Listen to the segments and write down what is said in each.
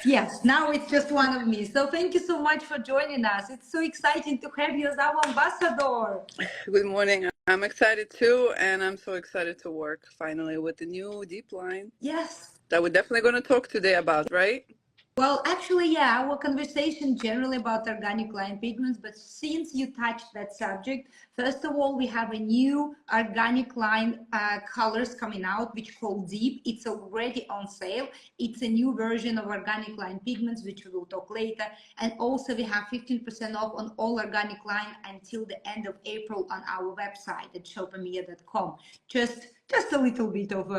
Yes, now it's just one of me. So thank you so much for joining us. It's so exciting to have you as our ambassador. Good morning. I'm excited too, and I'm so excited to work finally with the new deep line Yes. that we're definitely going to talk today about, right? Well, actually, yeah, our conversation generally about organic line pigments, but since you touched that subject, first of all, we have a new organic line colors coming out, which called Deep. It's already on sale. It's a new version of organic line pigments, which we will talk later. And also we have 15% off on all organic line until the end of April on our website at shopamia.com. Just a little bit of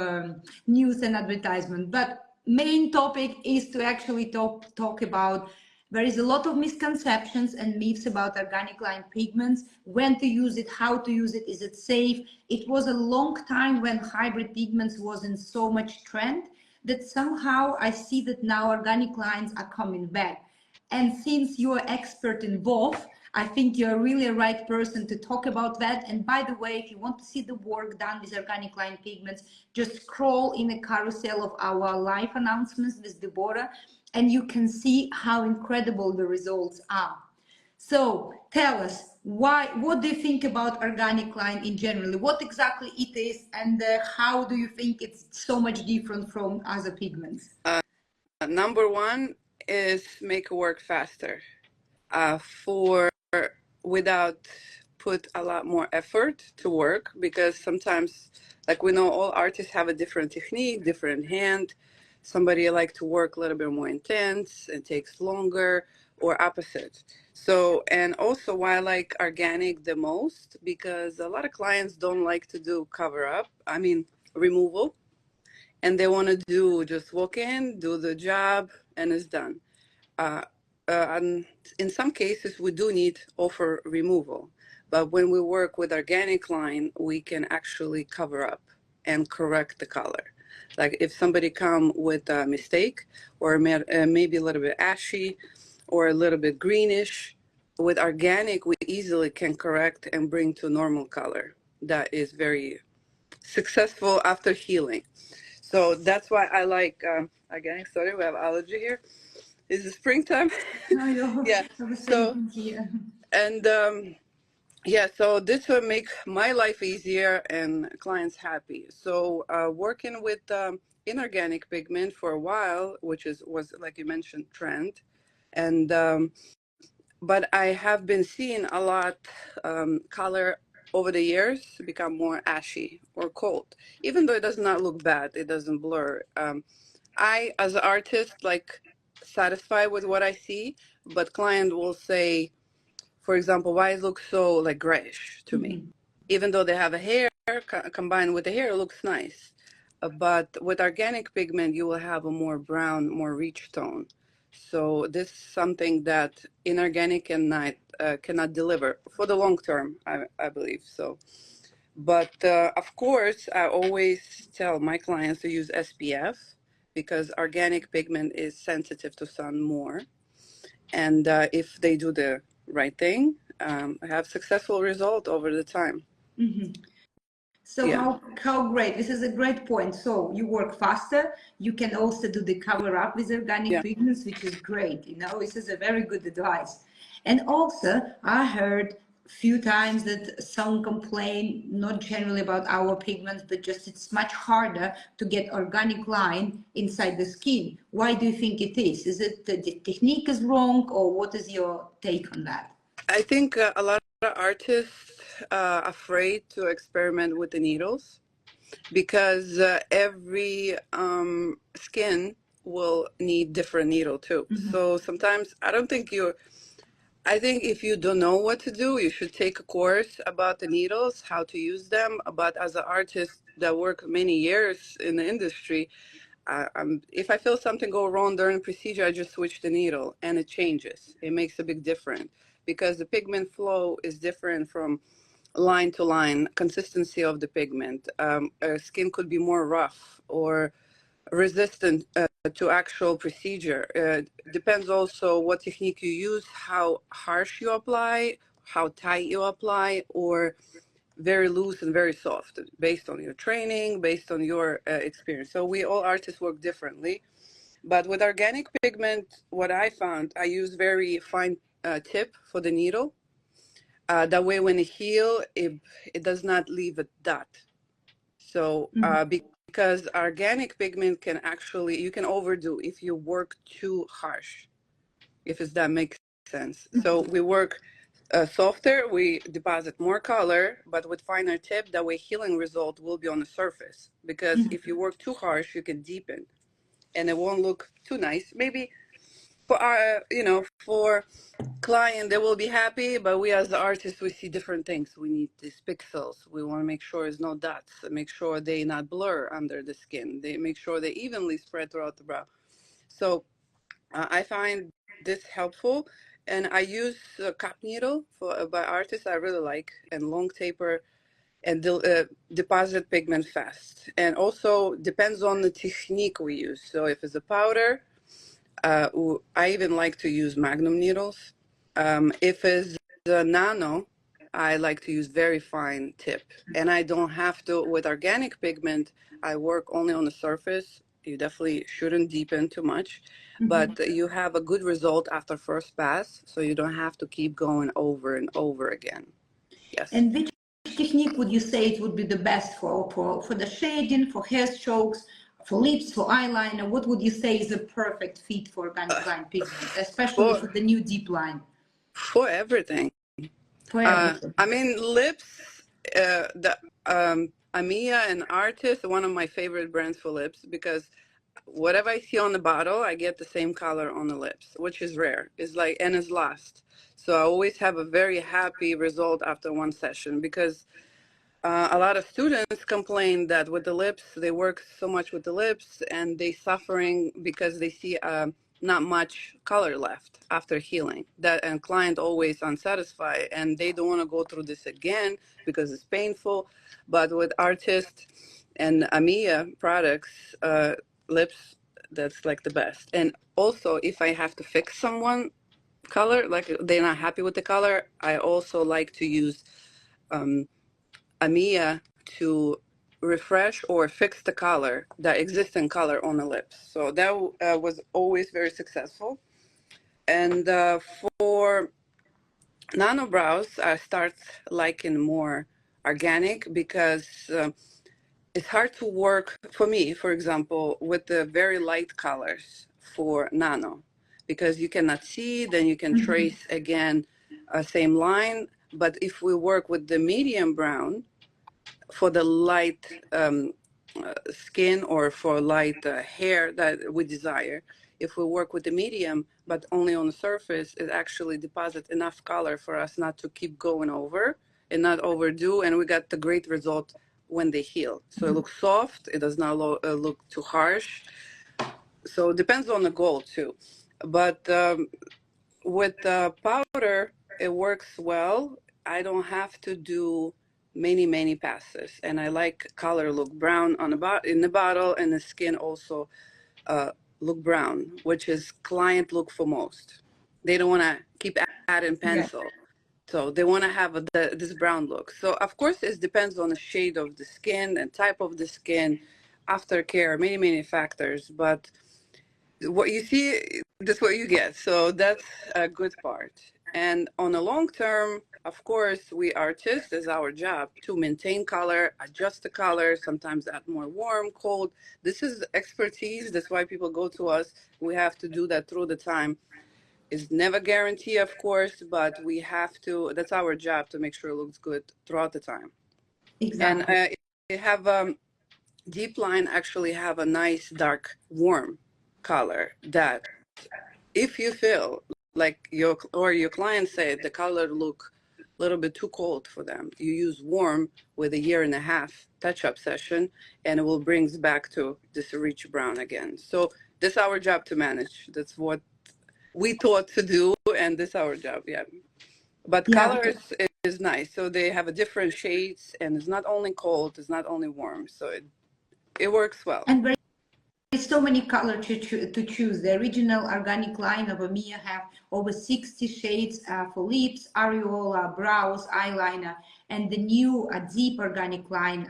news and advertisement, but main topic is to actually talk about there is a lot of misconceptions and myths about organic line pigments, when to use it, how to use it, is it safe. It was a long time when hybrid pigments wasn't so much trend, that somehow I see that now organic lines are coming back. And since you're expert in both, I think you're really a right person to talk about that. And by the way, if you want to see the work done with organic line pigments, just scroll in a carousel of our live announcements with Debora, and you can see how incredible the results are. So tell us, what do you think about organic line in general? What exactly it is, and how do you think it's so much different from other pigments? Number one is make it work faster. For without put a lot more effort to work, because sometimes, like we know, all artists have a different technique, different hand. Somebody like to work a little bit more intense and takes longer, or opposite. So, and also why I like organic the most, because a lot of clients don't like to do cover up, I mean removal, and they want to do just walk in, do the job, and it's done. And in some cases, we do need offer removal. But when we work with organic line, we can actually cover up and correct the color. Like if somebody come with a mistake, or maybe a little bit ashy or a little bit greenish, with organic, we easily can correct and bring to normal color. That is very successful after healing. So that's why I like organic. Sorry, we have allergy here. Is it springtime? I know. Yeah. The So, same thing here. and yeah, so this will make my life easier and clients happy. So working with inorganic pigment for a while, which was like you mentioned, trend, and but I have been seeing a lot color over the years become more ashy or cold, even though it does not look bad, it doesn't blur. I, as an artist, like satisfied with what I see, but client will say, for example, why it looks so like grayish to me, even though they have a hair combined with the hair, it looks nice. But with organic pigment, you will have a more brown, more rich tone. So this is something that inorganic cannot deliver for the long term, I believe so. But of course, I always tell my clients to use SPF, because organic pigment is sensitive to sun more. And if they do the right thing, have successful result over the time. So Yeah. how great. This is a great point. So you work faster. You can also do the cover up with organic Yeah. pigments, which is great. You know, this is a very good advice. And also I heard few times that some complain, not generally about our pigments, but just it's much harder to get organic line inside the skin. Why do you think it is? Is it the technique is wrong, or what is your take on that? I think a lot of artists afraid to experiment with the needles, because every skin will need different needle too. So sometimes I think if you don't know what to do, you should take a course about the needles, how to use them. But as an artist that worked many years in the industry, if I feel something go wrong during the procedure, I just switch the needle and it changes. It makes a big difference, because the pigment flow is different from line to line, consistency of the pigment. Skin could be more rough or resistant to actual procedure. Depends also what technique you use, how harsh you apply, how tight you apply, or very loose and very soft, based on your training, based on your experience. So we all artists work differently. But with organic pigment, what I found, I use very fine tip for the needle. That way when it heal, it does not leave a dot. So because organic pigment can actually, you can overdo if you work too harsh, if that makes sense. So we work softer, we deposit more color, but with finer tip, that way healing result will be on the surface. Because if you work too harsh, you can deepen and it won't look too nice. Maybe for our, for client, they will be happy, but we as the artists, we see different things. We need these pixels. We want to make sure there's no dots, make sure they not blur under the skin. They make sure they evenly spread throughout the brow. So I find this helpful, and I use a cup needle for by artists I really like, and long taper, and deposit pigment fast. And also depends on the technique we use. So if it's a powder, I even like to use magnum needles. If it's a nano, I like to use very fine tip. And I don't have to, with organic pigment, I work only on the surface. You definitely shouldn't deepen too much, but you have a good result after first pass, so you don't have to keep going over and over again. Yes. And which technique would you say it would be the best for the shading, for hair strokes, for lips, for eyeliner? What would you say is a perfect fit for organic line pigment, especially for the new deep line? For everything. For everything. I mean, lips, the Amiea and Artist, one of my favorite brands for lips, because whatever I see on the bottle, I get the same color on the lips, which is rare. It's like, and it's last. So I always have a very happy result after one session, because a lot of students complain that with the lips, they work so much with the lips and they suffering because they see not much color left after healing. That, and client always unsatisfied, and they don't want to go through this again because it's painful. But with Artist and Amiea products, lips, that's like the best. And also, if I have to fix someone color, like they're not happy with the color, I also like to use Amiea to refresh or fix the color, the existing color on the lips. So that was always very successful. And for nano brows, I start liking more organic, because it's hard to work, for me, for example, with the very light colors for nano, because you cannot see, then you can trace again, same line. But if we work with the medium brown, for the light skin, or for light hair that we desire, if we work with the medium but only on the surface, it actually deposits enough color for us not to keep going over and not overdo, and we got the great result when they heal. So it looks soft, it does not look too harsh. So it depends on the goal too. But with powder, it works well. I don't have to do many passes, and I like color look brown on the in the bottle, and the skin also look brown, which is client look for most. They don't want to keep adding pencil, so they want to have this brown look. So of course it depends on the shade of the skin and type of the skin, aftercare, many factors. But what you see, that's what you get. So that's a good part. And on the long term, of course, we artists, it's our job to maintain color, adjust the color, sometimes add more warm, cold. This is expertise. That's why people go to us. We have to do that through the time. It's never guarantee, of course, but we have to, that's our job to make sure it looks good throughout the time. Exactly. And they have deep line actually have a nice dark warm color that if you feel like your client said the color look a little bit too cold for them, you use warm with 1.5 year touch-up session, and it will brings back to this rich brown again. So that's our job to manage. That's what we taught to do, and this is our job. Yeah, but colors is nice, so they have a different shades, and it's not only cold, it's not only warm, so it works well. And very is so many colors to choose. The original organic line of Amea have over 60 shades for lips, areola, brows, eyeliner, and the new deep organic line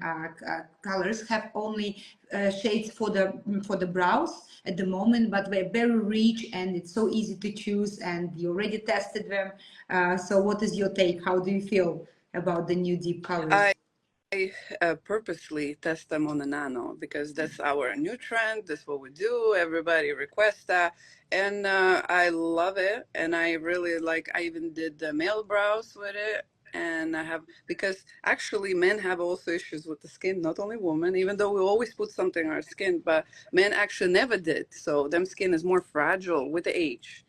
colors have only shades for the brows at the moment, but they're very rich and it's so easy to choose. And you already tested them. So, what is your take? How do you feel about the new deep colors? I purposely test them on the nano because that's our new trend. That's what we do. Everybody requests that. And I love it. And I really like, I even did the male brows with it. And I have, because actually men have also issues with the skin, not only women, even though we always put something on our skin, but men actually never did. So them skin is more fragile with the age.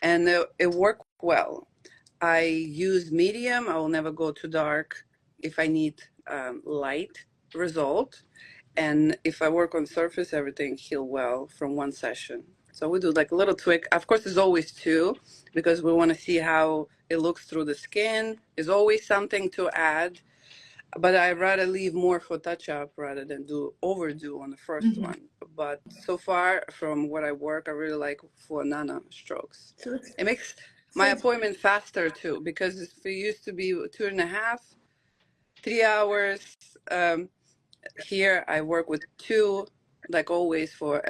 And it worked well. I use medium. I will never go too dark if I need light result. And if I work on surface, everything heal well from one session. So we do like a little tweak. Of course, there's always two because we want to see how it looks through the skin. There's always something to add, but I'd rather leave more for touch up rather than overdo on the 1st one. But so far from what I work, I really like for nano strokes. So It makes my appointment faster too, because if it used to be 2.5, 3 hours. Here I work with 2, like always for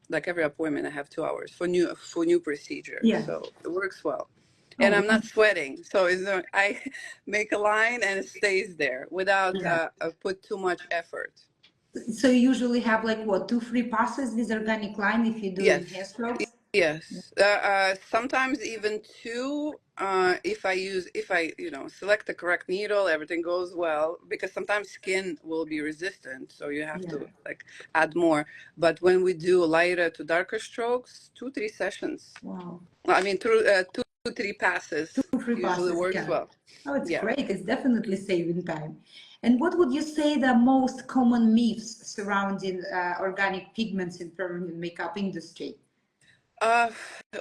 like every appointment I have 2 hours for new procedure. Yeah. So it works well. And I'm not sweating, so I make a line and it stays there without put too much effort. So you usually have like what, 2-3 passes with organic line if you do hair strokes? Yes. Sometimes even 2. If I select the correct needle, everything goes well, because sometimes skin will be resistant, so you have to like add more. But when we do lighter to darker strokes, 2-3 sessions. Wow. I mean, through 2-3 passes. 2-3 usually passes. works well. Oh, it's great. It's definitely saving time. And what would you say the most common myths surrounding organic pigments in permanent makeup industry?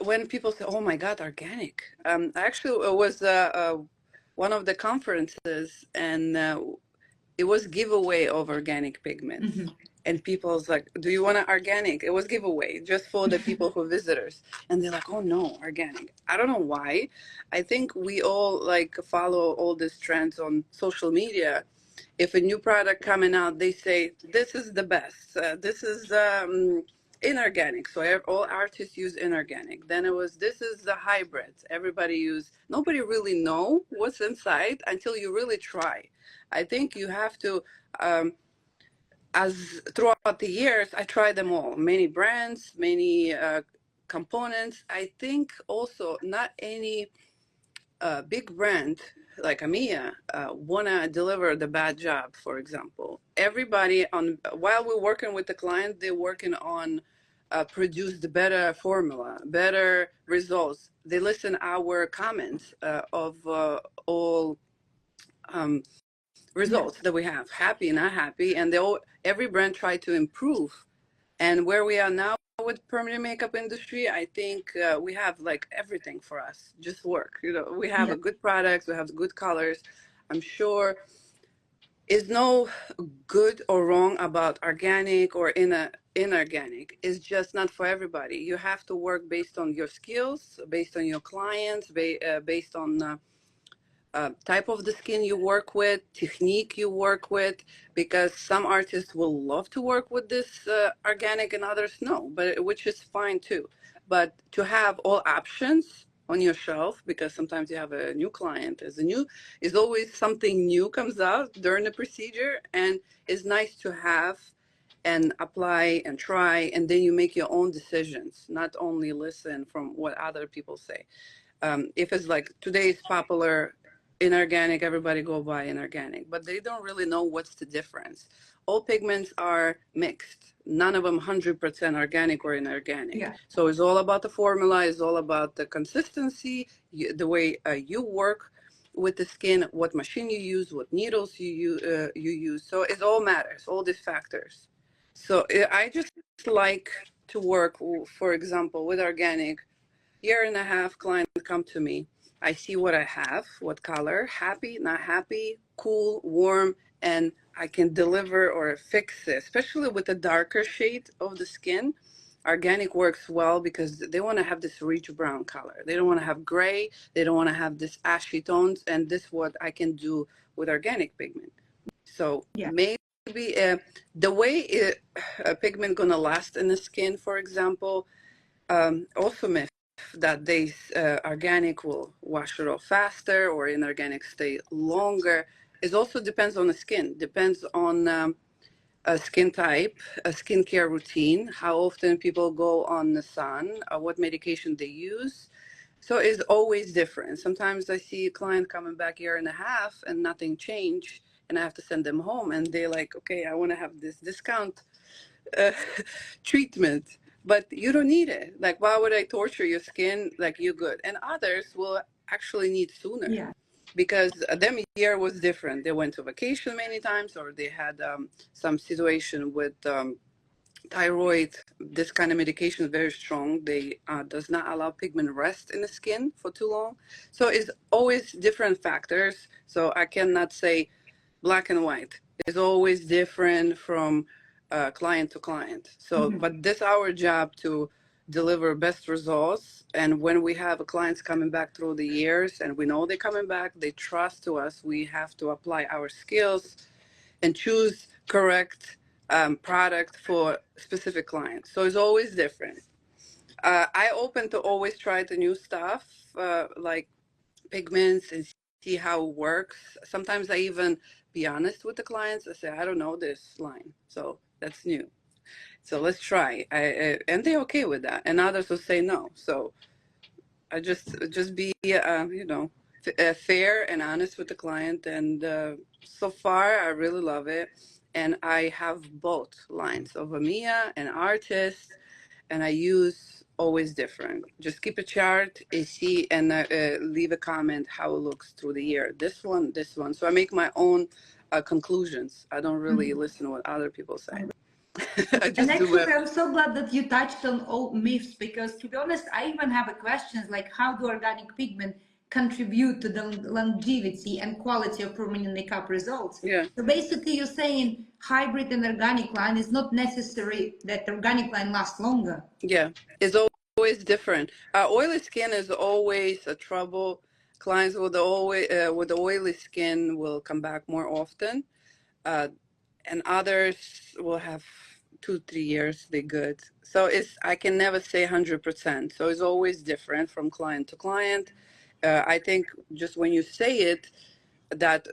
When people say, "Oh my God, organic!" Actually, it was one of the conferences, and it was giveaway of organic pigments. And people was like, "Do you want an organic?" It was giveaway just for the people who visitors, and they're like, "Oh no, organic." I don't know why. I think we all like follow all these trends on social media. If a new product coming out, they say this is the best. This is inorganic. So all artists use inorganic. Then it was this is the hybrids. Everybody use. Nobody really know what's inside until you really try. I think you have to. As throughout the years, I tried them all. Many brands, many components. I think also not any big brand like Amiea wanna deliver the bad job. For example, everybody while we're working with the client, they're working on produce the better formula, better results. They listen our comments of all results that we have, happy, not happy, and every brand try to improve. And where we are now with permanent makeup industry, I think we have like everything for us. Just work. We have a good products, we have good colors. I'm sure is no good or wrong about organic or inorganic. It's just not for everybody. You have to work based on your skills, based on your clients, based on type of the skin you work with, technique you work with, because some artists will love to work with this organic and others no, but which is fine too. But to have all options on your shelf, because sometimes you have a new client, is always something new comes out during the procedure, and it's nice to have and apply and try, and then you make your own decisions, not only listen from what other people say. If it's like today's popular inorganic, everybody go buy inorganic, but they don't really know what's the difference. All pigments are mixed, none of them 100% organic or inorganic. So it's all about the formula, it's all about the consistency, the way you work with the skin, what machine you use, what needles you use. So it all matters, all these factors. So I just like to work, for example, with organic. 1.5 year client come to me. I see what I have, what color, happy, not happy, cool, warm, and I can deliver or fix it, especially with the darker shade of the skin. organic works well because they want to have this rich brown color. They don't want to have gray. They don't want to have this ashy tones. And this is what I can do with organic pigment. So Yeah. maybe the way a pigment gonna last in the skin, for example, also myth that they organic will wash it off faster or inorganic stay longer. It also depends on the skin. Depends on a skin type, a skincare routine, how often people go on the sun, what medication they use. So it's always different. Sometimes I see a client coming back a year and a half and nothing changed, and I have to send them home, and they're like, okay, I want to have this discount uh, treatment, but you don't need it. Like, why would I torture your skin? Like, you're good. And others will actually need sooner. Yeah. Because them year was different. They went to vacation many times, or they had some situation with thyroid. This kind of medication is very strong. They does not allow pigment rest in the skin for too long. So it's always different factors. So I cannot say black and white. It's always different from client to client. So, but this our job to deliver best results. And when we have clients coming back through the years, and we know they're coming back, they trust to us. We have to apply our skills and choose correct product for specific clients. So it's always different. I open to always try the new stuff, like pigments, and see how it works. Sometimes I even be honest with the clients. I say, I don't know this line, so that's new. So let's try. And they're okay with that. And others will say no. So I just be, fair and honest with the client. And so far, I really love it. And I have both lines of Amiea and Artist, and I use always different. Just keep a chart and see, and leave a comment how it looks through the year. This one, this one. So I make my own conclusions. I don't really listen to what other people say. I just And do actually, it. I'm so glad that you touched on all myths, because to be honest, I even have a questions like, how do organic pigment contribute to the longevity and quality of permanent makeup results? Yeah. So basically, you're saying hybrid and organic line is not necessary that organic line lasts longer. Yeah. It's always different. Oily skin is always a trouble. Clients with oily skin will come back more often. And others will have 2-3 years, they're good. So I can never say 100%. So it's always different from client to client. I think just when you say it, that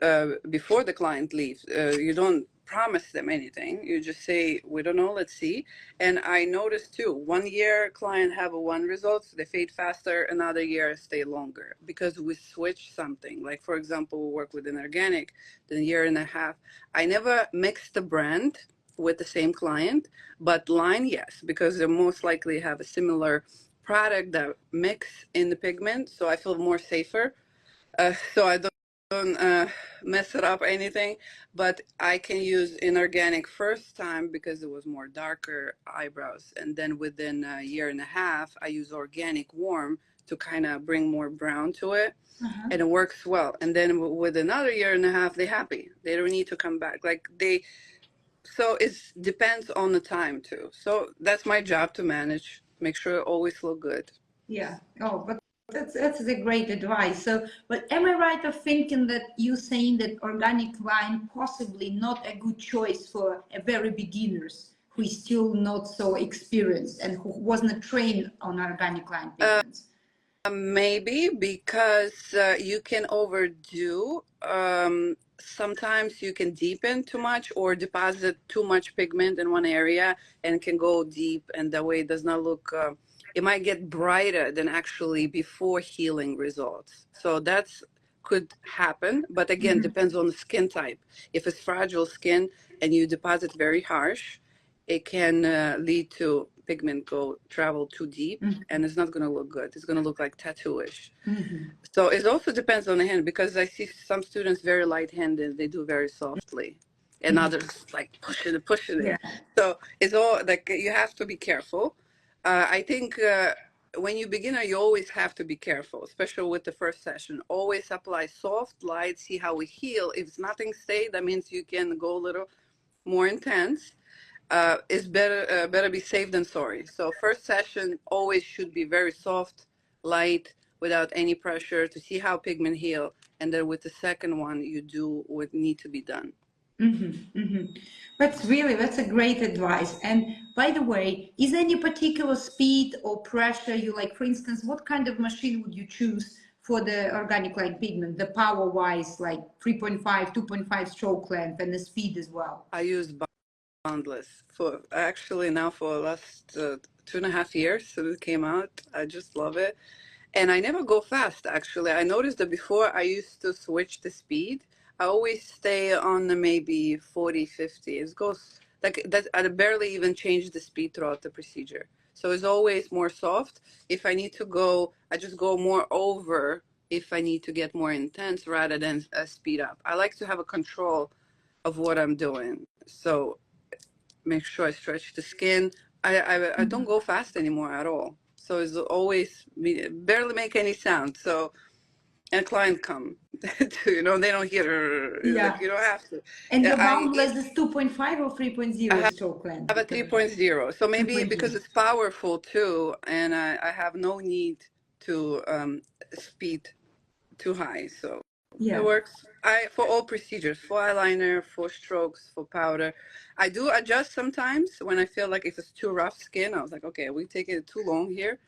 before the client leaves, you don't promise them anything. You just say, we don't know, let's see. And I noticed too, 1 year client have one results, they fade faster, another year stay longer because we switch something. Like for example, we work with an organic, then 1.5 years. I never mixed the brand with the same client, but line, yes, because they most likely have a similar product that mix in the pigment. So I feel more safer. So I don't mess it up anything, but I can use inorganic first time because it was more darker eyebrows, and then within 1.5 years I use organic warm to kind of bring more brown to it, and it works well. And then with another 1.5 years they're happy, they don't need to come back, like so it depends on the time too. So that's my job, to manage, make sure it always look good. Yeah. Oh, but that's a great advice. So, but am I right of thinking that you saying that organic line possibly not a good choice for a very beginners who is still not so experienced and who wasn't trained on organic line pigments? Maybe because you can overdo. Sometimes you can deepen too much or deposit too much pigment in one area and can go deep, and that way it does not look. It might get brighter than actually before healing results. So that's could happen, but again, depends on the skin type. If it's fragile skin and you deposit very harsh, it can lead to pigment travel too deep, and it's not going to look good. It's going to look like tattooish. So it also depends on the hand, because I see some students very light-handed, they do very softly, and others like pushing it. Yeah. So it's all like you have to be careful. I think when you beginner, you always have to be careful, especially with the first session. Always apply soft, light, see how we heal. If nothing stay, that means you can go a little more intense. is better be safe than sorry. So first session always should be very soft, light, without any pressure to see how pigment heal. And then with the second one, you do what need to be done. That's a great advice. And by the way, is any particular speed or pressure you like? For instance, what kind of machine would you choose for the organic line pigment, the power wise, like 3.5, 2.5 stroke length, and the speed as well? I use boundless for actually now for the last 2.5 years since it came out. I just love it. And I never go fast, actually. I noticed that before I used to switch the speed. I always stay on the maybe 40, 50. It goes like that. I barely even change the speed throughout the procedure. So it's always more soft. If I need to go, I just go more over if I need to get more intense rather than speed up. I like to have a control of what I'm doing. So make sure I stretch the skin. I don't go fast anymore at all. So it's always barely make any sound. So and client come, they don't hear. Yeah. Like you don't have to. And your boundless is 2.5 or 3.0 stroke length? I have a 3.0. So maybe 3.0. because it's powerful too, and I have no need to speed too high. So Yeah. it works. For all procedures, for eyeliner, for strokes, for powder. I do adjust sometimes when I feel like if it's too rough skin. I was like, okay, we take it too long here,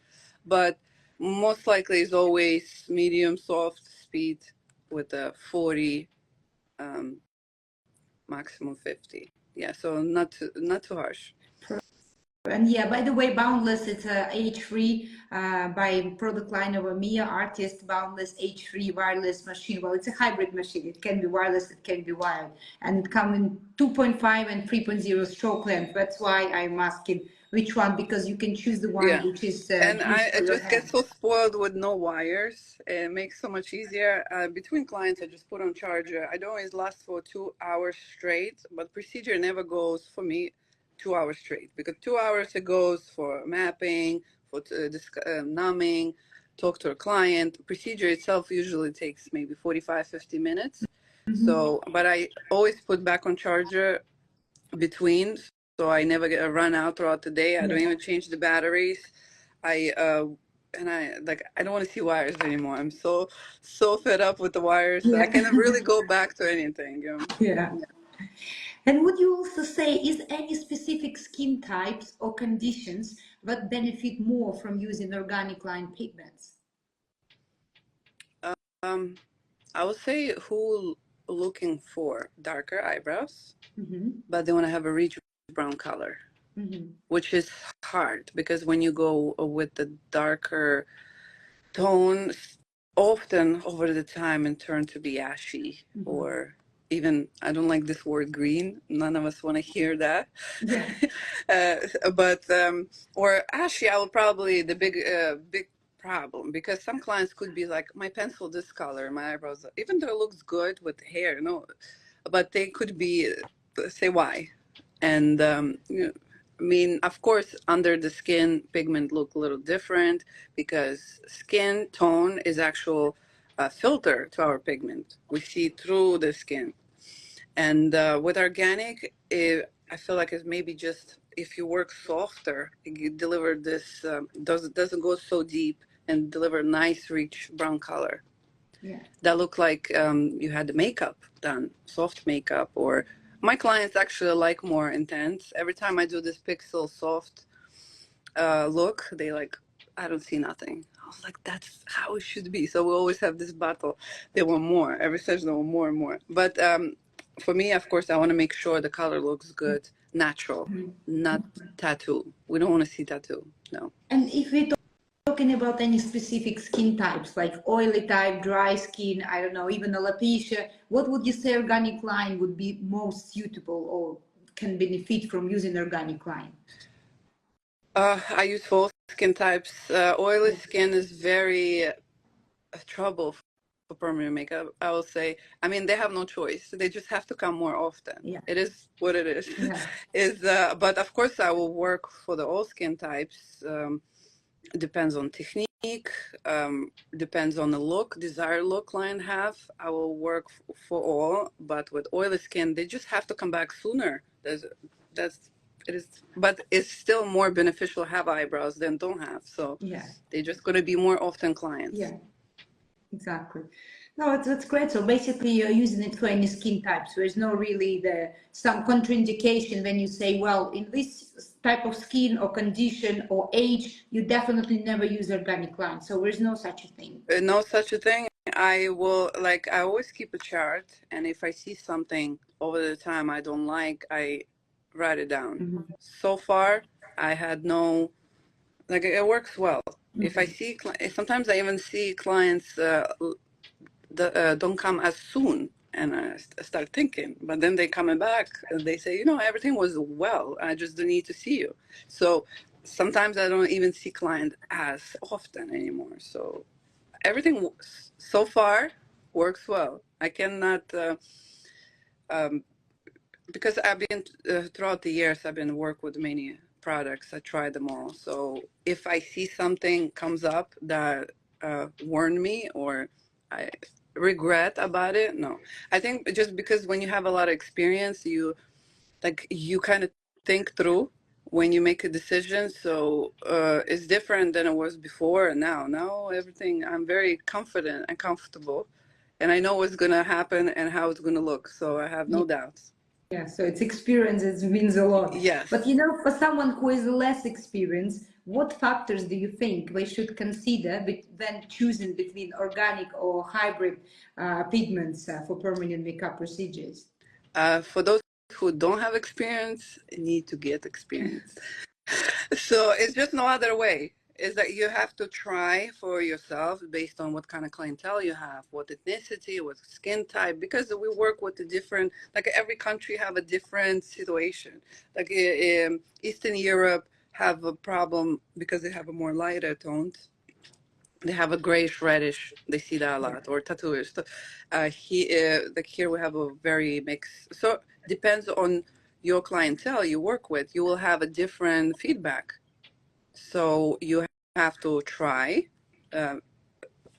but most likely is always medium soft speed with a 40, maximum 50. Yeah, so not too harsh. And yeah, by the way, Boundless, it's a H3 by product line of Amiea Artist Boundless H3 wireless machine. Well, it's a hybrid machine. It can be wireless, it can be wired. And it comes in 2.5 and 3.0 stroke length. That's why I'm asking which one, because you can choose the one which is and I just hand. get so spoiled with no wires. It makes so much easier. Between clients, I just put on charger. I don't always last for 2 hours straight, but procedure never goes for me 2 hours straight, because 2 hours it goes for mapping, for numbing, talk to a client. Procedure itself usually takes maybe 45, 50 minutes. So, but I always put back on charger between, so I never get a run out throughout the day. I don't even change the batteries. I don't want to see wires anymore. I'm so fed up with the wires. I cannot really go back to anything. Yeah. And would you also say, is any specific skin types or conditions that benefit more from using organic line pigments? I would say who looking for darker eyebrows, but they want to have a rich brown color, which is hard because when you go with the darker tones, often over the time and turn to be ashy or even, I don't like this word green. None of us want to hear that. But or ashy, I would probably the big problem, because some clients could be like, my pencil this color, my eyebrows, even though it looks good with hair, but they could be say why. And I mean, of course, under the skin, pigment look a little different because skin tone is actual filter to our pigment. We see through the skin. And with organic, I feel like it's maybe just if you work softer, you deliver this, doesn't go so deep and deliver nice, rich brown color. Yeah. That look like you had the makeup done, soft makeup, or my clients actually like more intense. Every time I do this pixel soft look, they like, I don't see nothing. I was like, that's how it should be. So we always have this battle. They want more. Every session they want more and more. But for me, of course, I want to make sure the color looks good, natural, not tattoo. We don't want to see tattoo, no. And if we talking about any specific skin types, like oily type, dry skin, I don't know, even alopecia, what would you say organic line would be most suitable or can benefit from using organic line? I use both skin types. Oily skin is very trouble for permanent makeup, I will say. I mean, they have no choice. They just have to come more often. Yeah. It is what it is. Yeah. But of course, I will work for the all skin types. Depends on technique, depends on the look, desired look client have. I will work for all, but with oily skin, they just have to come back sooner. It is, but it's still more beneficial to have eyebrows than don't have. So Yeah. they're just going to be more often clients. Yeah, exactly. No, that's great. So basically, you're using it for any skin type. So there's no really some contraindication when you say, well, in this type of skin or condition or age, you definitely never use organic line. So there's no such a thing. No such a thing. I will, like, I always keep a chart, and if I see something over the time I don't like, I write it down. So far, I had no, like, it works well. If I see, sometimes I even see clients don't come as soon, and I start thinking, but then they coming back, and they say, you know, everything was well, I just don't need to see you. So sometimes I don't even see client as often anymore. So everything so far works well. I cannot, because I've been, throughout the years, I've been work with many products. I tried them all. So if I see something comes up that warned me or I regret about it, no. I think just because when you have a lot of experience, you kind of think through when you make a decision. So it's different than it was before and now. Now everything, I'm very confident and comfortable, and I know what's going to happen and how it's going to look. So I have no doubts. Yeah, so it's experience, it means a lot. Yes. But you know, for someone who is less experienced, what factors do you think they should consider when choosing between organic or hybrid pigments for permanent makeup procedures? For those who don't have experience, need to get experience. So it's just no other way. Is that you have to try for yourself based on what kind of clientele you have, what ethnicity, what skin type, because we work with the different, like every country have a different situation. Like Eastern Europe have a problem because they have a more lighter tones. They have a grayish reddish, they see that a lot, or tattooish. Like here we have a very mixed, so depends on your clientele you work with, you will have a different feedback. So you have to try,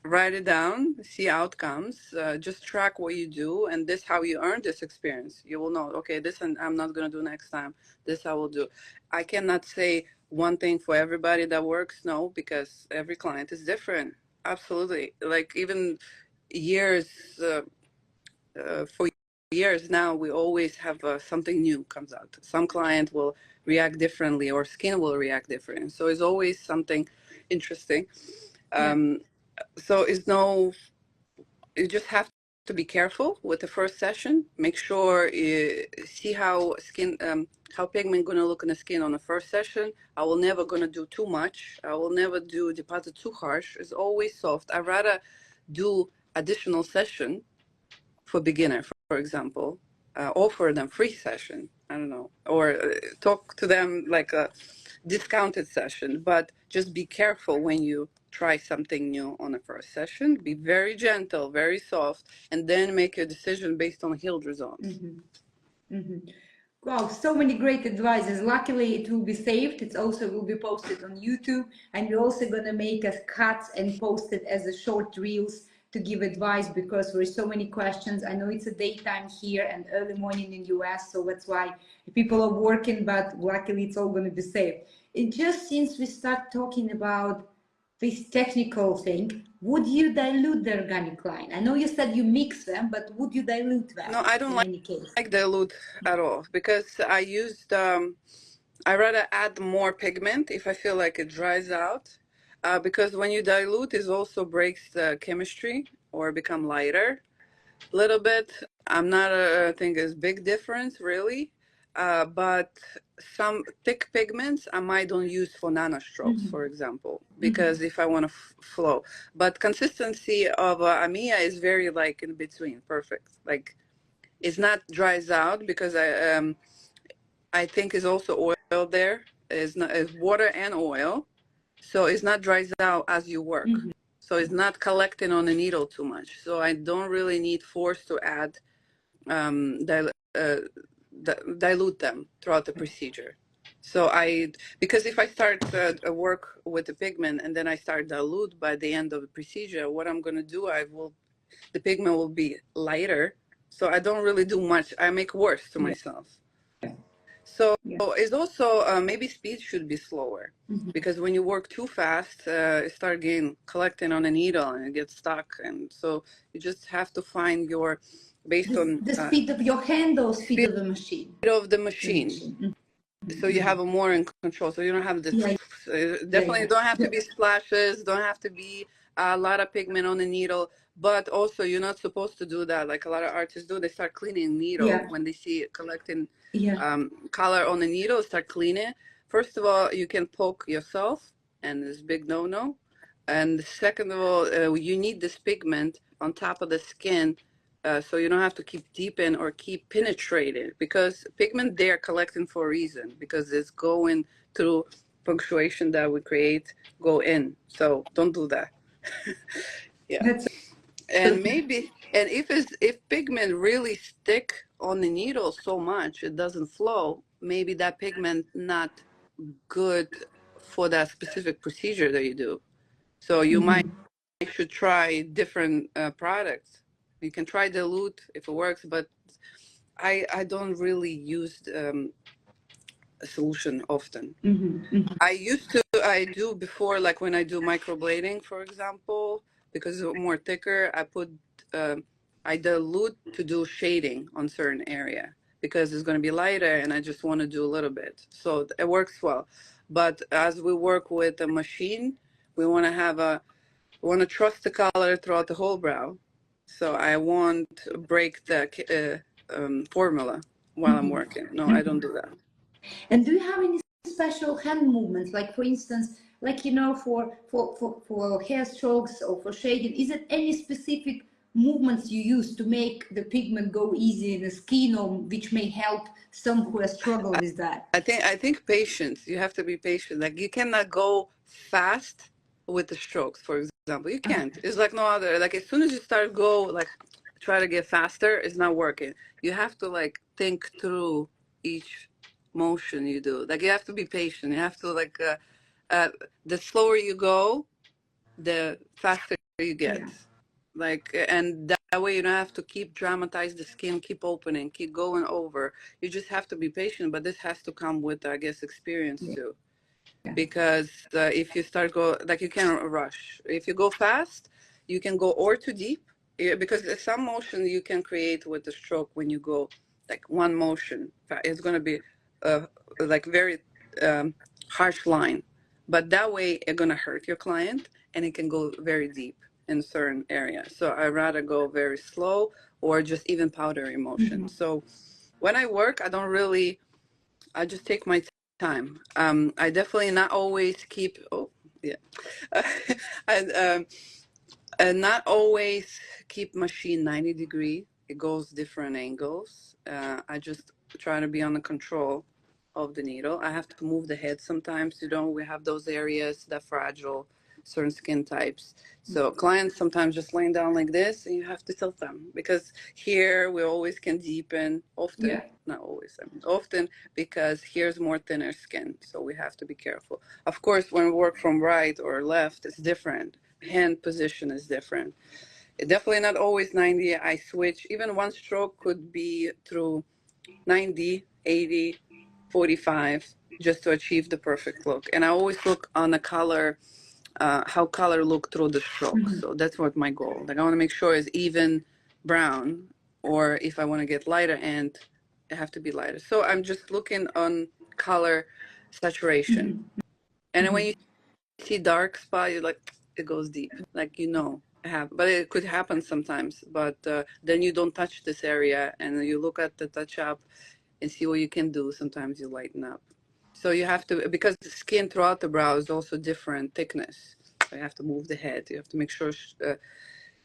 write it down, see outcomes, just track what you do, and this how you earn this experience. You will know, okay, this and I'm not going to do next time, this I will do. I cannot say one thing for everybody that works, no, because every client is different. Absolutely. Like even years, for years now, we always have something new comes out. Some client will react differently or skin will react different. So it's always something interesting. So it's no, you just have to be careful with the first session. Make sure you see how skin, how pigment gonna look in the skin on the first session. I will never gonna do too much. I will never do deposit too harsh. It's always soft. I'd rather do additional session for beginner, for example, offer them free session. I don't know, or talk to them like a discounted session. But just be careful when you try something new on the first session. Be very gentle, very soft, and then make your decision based on healed results. Wow, so many great advices. Luckily, it will be saved. It also will be posted on YouTube, and we're also going to make a cut and post it as a short reels to give advice, because there are so many questions. I know it's a daytime here and early morning in US, so that's why people are working, but luckily it's all going to be saved. And just since we start talking about this technical thing, would you dilute the organic line? I know you said you mix them, but would you dilute them? No, I don't like dilute at all, because I used, I rather add more pigment if I feel like it dries out, because when you dilute, it also breaks the chemistry or become lighter a little bit. I'm not I think it's big difference really, but some thick pigments I might don't use for nanostrokes, for example, because if I want to flow. But consistency of amia is very like in between, perfect. Like it's not dries out, because I think is also oil there. Is not, is water and oil, so it's not dries out as you work. So it's not collecting on the needle too much. So I don't really need force to add, dilute them throughout the procedure. So because if I start work with the pigment and then I start dilute by the end of the procedure, what I'm going to do, the pigment will be lighter. So I don't really do much. I make worse to myself. So Yeah. it's also maybe speed should be slower, because when you work too fast, it start getting collecting on a needle and it gets stuck. And so you just have to find your, based on The speed of your hand or speed of the machine? of the machine. So you have a more in control. So you don't have the definitely don't have to be splashes, don't have to be a lot of pigment on the needle. But also you're not supposed to do that like a lot of artists do. They start cleaning needle when they see it collecting color on the needle, start cleaning. First of all, you can poke yourself, and it's big no-no. And second of all, you need this pigment on top of the skin, so you don't have to keep deepen or keep penetrating, because pigment they are collecting for a reason, because it's going through punctuation that we create, go in. So don't do that. That's And maybe, and if pigment really stick on the needle so much it doesn't flow, maybe that pigment not good for that specific procedure that you do. So you might should try different products. You can try dilute if it works, but I don't really use a solution often. I do before, like when I do microblading, for example, because it's more thicker, I dilute to do shading on certain area, because it's going to be lighter and I just want to do a little bit. So it works well. But as we work with a machine, we want to trust the color throughout the whole brow. So I won't break the formula while I'm working. No, I don't do that. And do you have any special hand movements, like for instance, like for hair strokes or for shading? Is it any specific movements you use to make the pigment go easy in the skin, or which may help some who have struggled with that? I think patience. You have to be patient. Like you cannot go fast with the strokes, for example. You can't. It's like no other. Like as soon as you start go like try to get faster, it's not working. You have to like think through each motion you do. Like you have to be patient. You have to like the slower you go, the faster you get. Like, and that way you don't have to keep dramatize the skin, keep opening, keep going over. You just have to be patient, but this has to come with, I guess, experience too. Because if you start go like you can't rush. If you go fast, you can go or too deep. Because there's some motion you can create with the stroke when you go like one motion. It's going to be like very harsh line, but that way it's going to hurt your client, and it can go very deep in certain areas. So I rather go very slow or just even powdery motion. So when I work, I just take my time. I definitely not always keep, and not always keep machine 90 degree. It goes different angles. I just try to be on the control of the needle. I have to move the head sometimes. We have those areas that fragile, certain skin types. So clients sometimes just laying down like this, and you have to tilt them, because here we always can deepen often, not always, I mean often, because here's more thinner skin. So we have to be careful. Of course, when we work from right or left, it's different. Hand position is different. Definitely not always 90. I switch. Even one stroke could be through 90, 80, 45, just to achieve the perfect look. And I always look on the color, how color look through the stroke. So that's what my goal. Like I want to make sure it's even brown, or if I want to get lighter end, it have to be lighter. So I'm just looking on color saturation. And when you see dark spot, you're like, it goes deep. Like, but it could happen sometimes. But then you don't touch this area, and you look at the touch up and see what you can do. Sometimes you lighten up. So you have to, because the skin throughout the brow is also different thickness. So you have to move the head. You have to make sure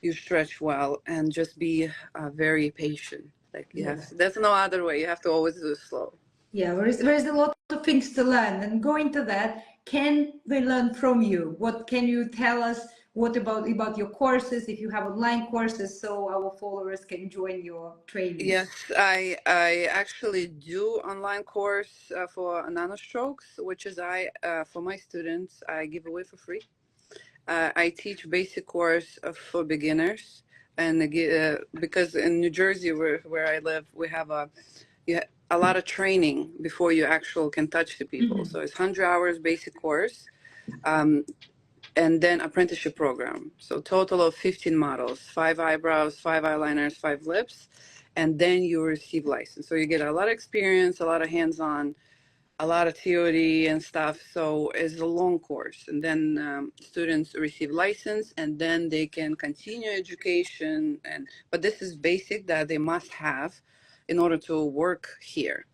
you stretch well, and just be very patient. Like there's no other way. You have to always do it slow. Yeah, there is a lot of things to learn, and going to that, can they learn from you? What can you tell us? What about your courses, if you have online courses, so our followers can join your training? Yes, I actually do online course for nanostrokes, which is for my students I give away for free. I teach basic course for beginners, and because in New Jersey, where I live, we have a lot of training before you actually can touch the people. So it's 100 hours basic course, and then apprenticeship program. So total of 15 models, 5 eyebrows, 5 eyeliners, 5 lips, and then you receive license. So you get a lot of experience, a lot of hands-on, a lot of theory and stuff. So it's a long course, and then students receive license, and then they can continue education. But this is basic that they must have in order to work here.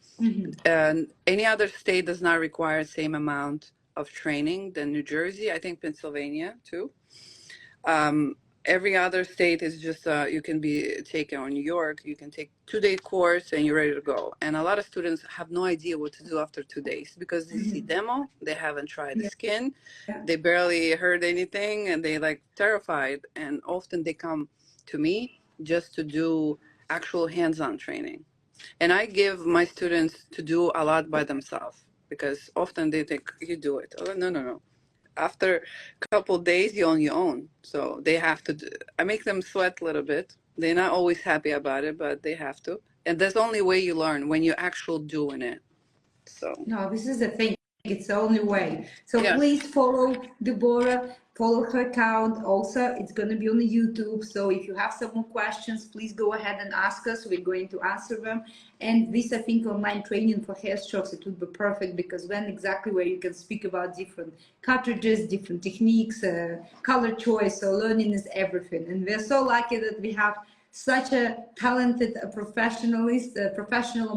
And any other state does not require the same amount of training than New Jersey. I think Pennsylvania too. Every other state is just you can be taken, or New York, you can take 2-day course and you're ready to go. And a lot of students have no idea what to do after 2 days because they see demo, they haven't tried the skin, they barely heard anything, and they like terrified. And often they come to me just to do actual hands-on training. And I give my students to do a lot by themselves because often they think you do it. Oh, no. After a couple of days, you're on your own. So they have to, I make them sweat a little bit. They're not always happy about it, but they have to. And that's the only way you learn, when you're actually doing it. So. No, this is the thing. It's the only way. So Yes. please follow Debora, follow her account. Also, it's going to be on the YouTube. So if you have some more questions, please go ahead and ask us. We're going to answer them. And this, I think, online training for hair strokes, it would be perfect because then exactly where you can speak about different cartridges, different techniques, color choice. So learning is everything. And we're so lucky that we have such a talented professional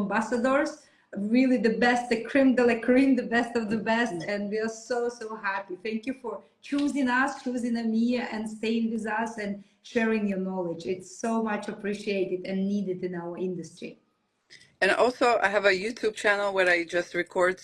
ambassadors. Really the best, the creme de la creme, the best of the best, and we are so happy. Thank you for choosing us, choosing Amia, and staying with us and sharing your knowledge. It's so much appreciated and needed in our industry. And also, I have a YouTube channel where I just record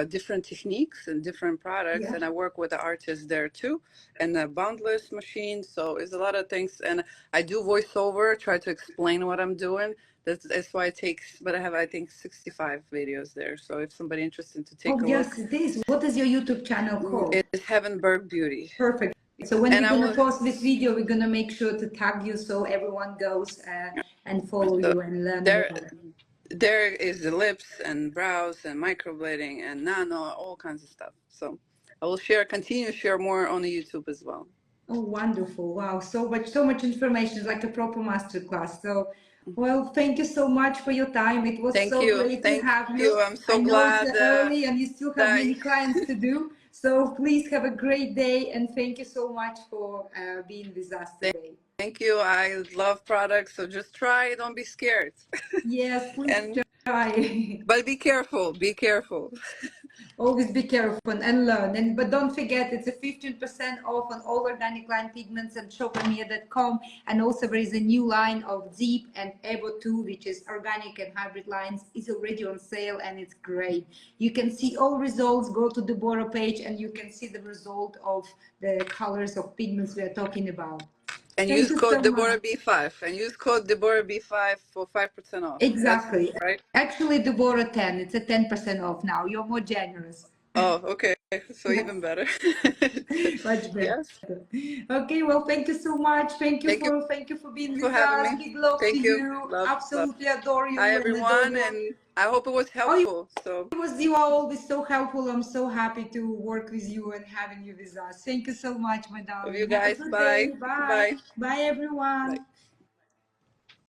different techniques and different products, and I work with the artists there too, and the boundless machine. So it's a lot of things, and I do voiceover, try to explain what I'm doing. That's why it takes, but I have, I think, 65 videos there. So if somebody interested to take a look. Yes, it is. What is your YouTube channel called? It's Heavenberg Beauty. Perfect. So when we're going to post this video, we're going to make sure to tag you so everyone goes and follow you and learn more. There is the lips and brows and microblading and nano, all kinds of stuff. So I will continue to share more on the YouTube as well. Oh, wonderful. Wow. So much information. It's like a proper masterclass. So, well, thank you so much for your time. It was great to have you. I'm so glad. It's early and you still have many clients to do. So please have a great day. And thank you so much for being with us today. Thank you. I love products. So just try. Don't be scared. Yes, please try. But be careful. Be careful. Always be careful and learn. But don't forget, it's a 15% off on all Organicline pigments and shopamia.com. And also there is a new line of Deep and Evo 2, which is organic and hybrid lines, is already on sale and it's great. You can see all results. Go to the Debora page and you can see the result of the colors of pigments we are talking about. And use code Debora B5 and use code Debora B5 for 5% off. Exactly. Right? Actually, Debora 10. It's a 10% off now. You're more generous. Oh, okay. So even better. Much better. Yes. Okay. Well, thank you so much. Thank you for being with us. Big love to you. Absolutely adore you. Hi everyone, and I hope it was helpful. You are always so helpful. I'm so happy to work with you and having you with us. Thank you so much, my darling. Love you guys. Bye. Bye. Bye, everyone. Bye.